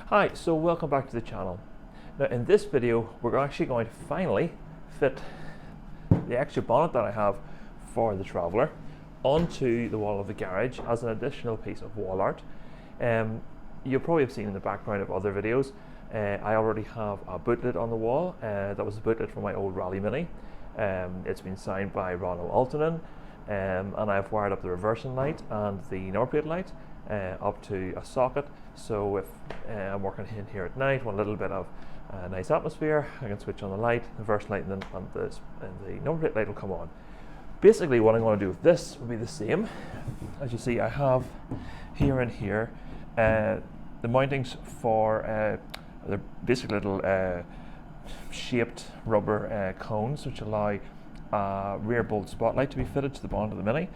Hi, so welcome back to the channel. Now in this video we're actually going to finally fit the extra bonnet that I have for the Traveller onto the wall of the garage as an additional piece of wall art. You'll probably have seen in the background of other videos, I already have a bootlet on the wall. That was a bootlet from my old Rally Mini. It's been signed by Ronno Altonen, and I've wired up the reversing light and the number plate light up to a socket, so if I'm working in here at night, want a little bit of nice atmosphere, I can switch on the light, the reverse light, and the number plate light will come on. Basically what I'm going to do with this will be the same. As you see, I have here and here the mountings for they're basically little shaped rubber cones which allow a rear bolt spotlight to be fitted to the bonnet of the Mini,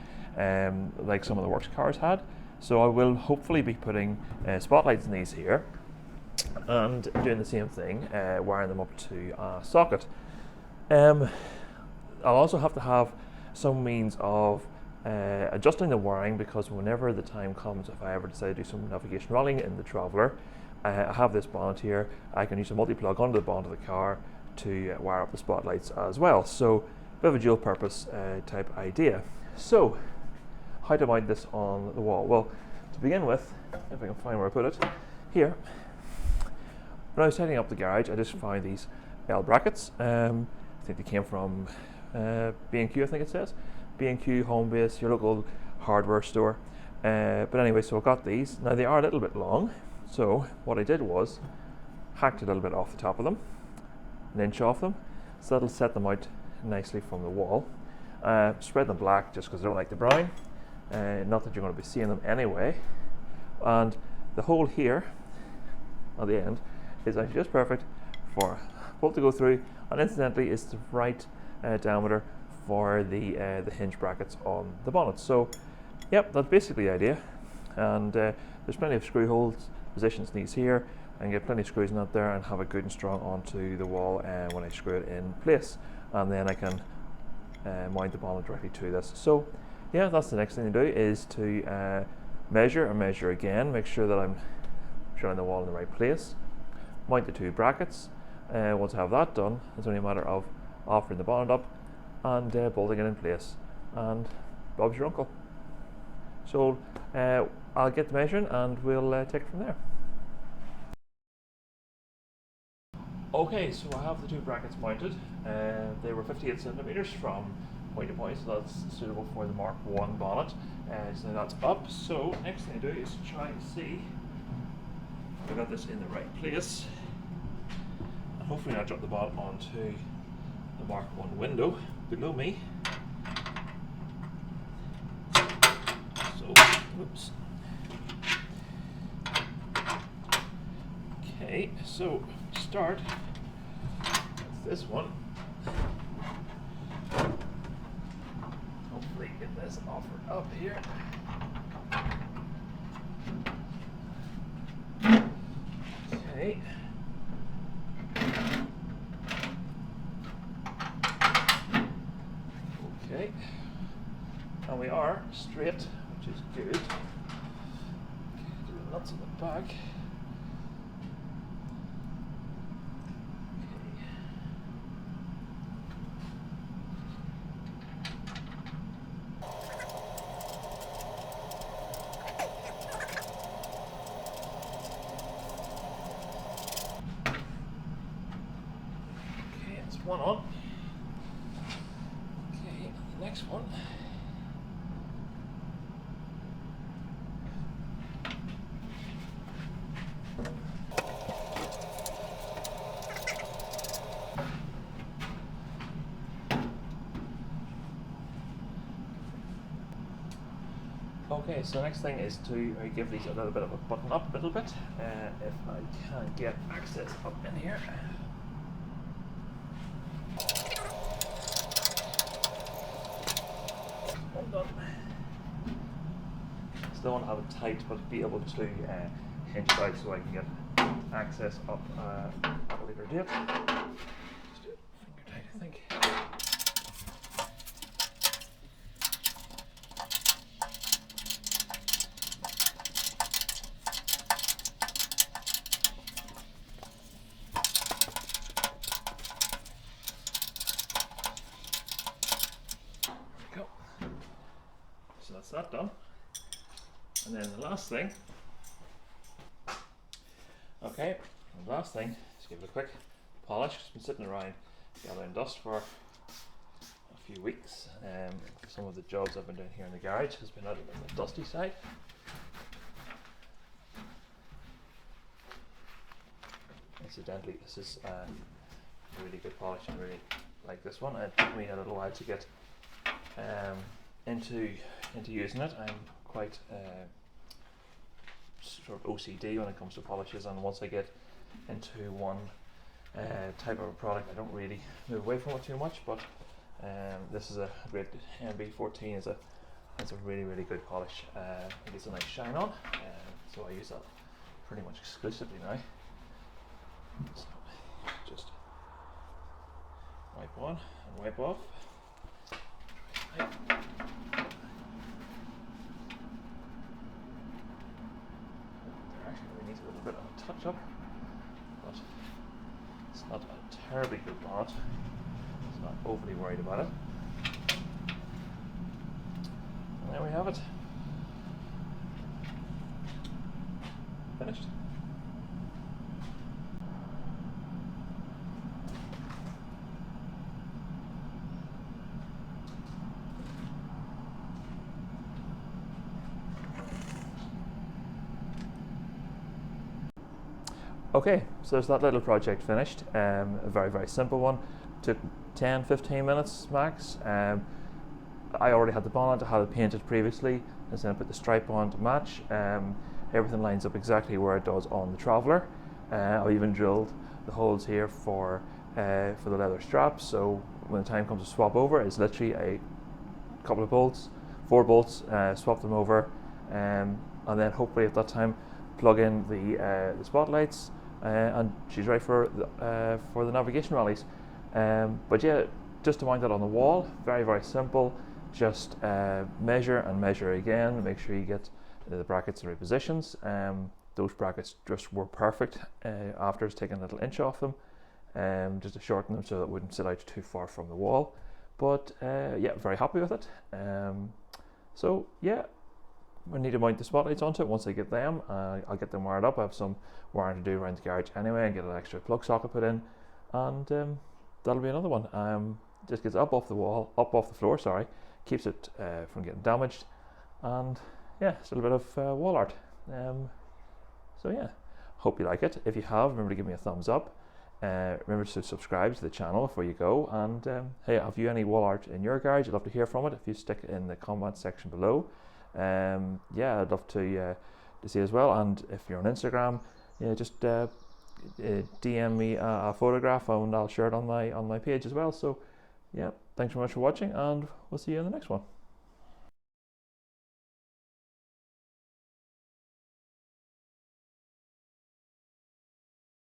like some of the works cars had. So I will hopefully be putting spotlights in these here and doing the same thing, wiring them up to a socket. I'll also have to have some means of adjusting the wiring, because whenever the time comes, if I ever decide to do some navigation rallying in the Traveller, I have this bonnet here. I can use a multi-plug onto the bonnet of the car to wire up the spotlights as well. So a bit of a dual purpose type idea. So how to mount this on the wall? Well, to begin with, if I can find where I put it, here. When I was setting up the garage, I just found these L brackets. I think they came from B&Q, I think it says. B&Q, Homebase, your local hardware store. But anyway, so I got these. Now they are a little bit long, so what I did was hacked a little bit off the top of them, an inch off them, so that'll set them out nicely from the wall. Spread them black just because I don't like the brown. Not that you're going to be seeing them anyway. And the hole here at the end is actually just perfect for a bolt to go through, and incidentally it's the right diameter for the hinge brackets on the bonnet. So yep, that's basically the idea. And there's plenty of screw holes positions in these here. I can get plenty of screws in that there and have it good and strong onto the wall when I screw it in place, and then I can mount the bonnet directly to this. So yeah, that's the next thing to do, is to measure and measure again, make sure that I'm showing the wall in the right place, mount the two brackets. Once I have that done, it's only a matter of offering the bonnet up and bolting it in place, and Bob's your uncle. So I'll get the measuring and we'll take it from there. Okay, so I have the two brackets mounted. They were 58 centimeters from point to point, so that's suitable for the Mark 1 bonnet. So that's up. So next thing to do is try and see if I got this in the right place, and hopefully not drop the bonnet onto the Mark 1 window below me. So, whoops. Okay, so start with this one. Hopefully get this offered up here. Okay. Okay. And we are straight, which is good. Okay, do the nuts in the back. One on. Okay, the next one. Okay, so next thing is to give these a little bit of a button up a little bit, if I can get access up in here. Still want to have it tight, but be able to hinge it out so I can get access up at a later date. Just do it finger tight, I think. So that's that done. And then the last thing, okay, the last thing is give it a quick polish. It's been sitting around gathering dust for a few weeks. Some of the jobs I've been doing here in the garage has been out on the dusty side. Incidentally, this is a really good polish. I really like this one. It took me a little while to get into using it. I'm quite sort of OCD when it comes to polishes, and once I get into one type of a product, I don't really move away from it too much. But this is a great MB14 is a really good polish. It gets a nice shine on, so I use that pretty much exclusively now. So just wipe on and wipe off. Right. There actually really needs a little bit of a touch up, but it's not a terribly good bonnet. It's not overly worried about it. And there we have it. Finished. Okay, so there's that little project finished. A very simple one. Took 10-15 minutes max. I already had the bonnet, I had it painted previously, and then I put the stripe on to match. Everything lines up exactly where it does on the Traveller. I even drilled the holes here for the leather straps, so when the time comes to swap over, it's literally a couple of bolts, 4 bolts, swap them over, and then hopefully at that time plug in the spotlights, and she's ready for the navigation rallies. But yeah, just to mount that on the wall, very simple. Just measure and measure again. Make sure you get the brackets in the right positions. Those brackets just were perfect after it's taken a little inch off them, just to shorten them so that it wouldn't sit out too far from the wall. But yeah, very happy with it. So yeah, I need to mount the spotlights onto it. Once I get them, I'll get them wired up. I have some wiring to do around the garage anyway, and get an extra plug socket put in, and that'll be another one. Just gets up off the floor, sorry, keeps it from getting damaged, and yeah, it's a little bit of wall art. So yeah, hope you like it. If you have, remember to give me a thumbs up. Remember to subscribe to the channel before you go, and hey, have you any wall art in your garage? I'd love to hear from it. If you stick it in the comment section below, yeah, I'd love to see it as well. And if you're on Instagram, yeah, just DM me a photograph, and I'll share it on my page as well. So yeah, thanks very much for watching, and we'll see you in the next one.